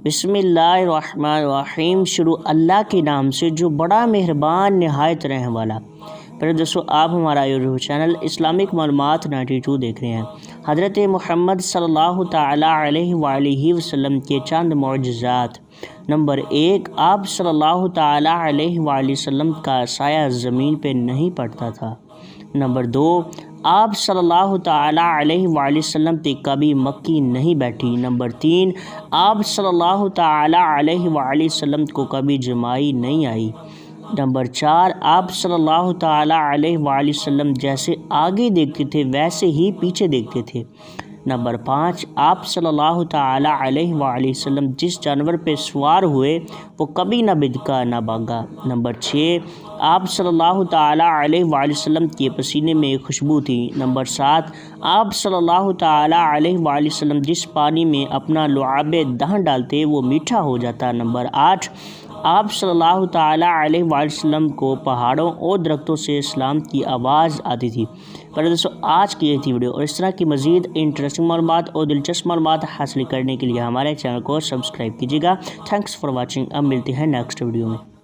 بسم اللہ الرحمن الرحیم، شروع اللہ کے نام سے جو بڑا مہربان نہایت رحم والا۔ پھر دوستو آپ ہمارا یوٹیوب چینل اسلامک معلومات 92 دیکھ رہے ہیں۔ حضرت محمد صلی اللہ تعالیٰ علیہ وآلہ وسلم کے چند معجزات۔ نمبر 1، آپ صلی اللہ تعالیٰ علیہ وآلہ وسلم کا سایہ زمین پہ نہیں پڑتا تھا۔ نمبر 2، آپ صلی اللہ تعالیٰ علیہ وآلہ وسلم پہ کبھی مکھی نہیں بیٹھی۔ نمبر 3، آپ صلی اللہ تعالیٰ علیہ وآلہ وسلم کو کبھی جمائی نہیں آئی۔ نمبر 4، آپ صلی اللہ تعالیٰ علیہ وآلہ وسلم جیسے آگے دیکھتے تھے ویسے ہی پیچھے دیکھتے تھے۔ نمبر 5، آپ صلی اللہ تعالیٰ علیہ وآلہ وسلم جس جانور پہ سوار ہوئے وہ کبھی نہ بدکا نہ بھاگا۔ نمبر 6، آپ صلی اللہ تعالیٰ علیہ وآلہ وسلم کے پسینے میں ایک خوشبو تھی۔ نمبر 7، آپ صلی اللہ تعالیٰ علیہ وآلہ وسلم جس پانی میں اپنا لعاب دہن ڈالتے وہ میٹھا ہو جاتا۔ نمبر 8، آپ صلی اللہ تعالیٰ علیہ وآلہ وسلم کو پہاڑوں اور درختوں سے سلام کی آواز آتی تھی۔ پر دوستو آج کی یہ تھی ویڈیو، اور اس طرح کی مزید انٹرسٹنگ معلومات اور دلچسپ معلومات حاصل کرنے کے لیے ہمارے چینل کو سبسکرائب کیجیے گا۔ Thanks for watching. اب ملتے ہیں نیکسٹ ویڈیو میں۔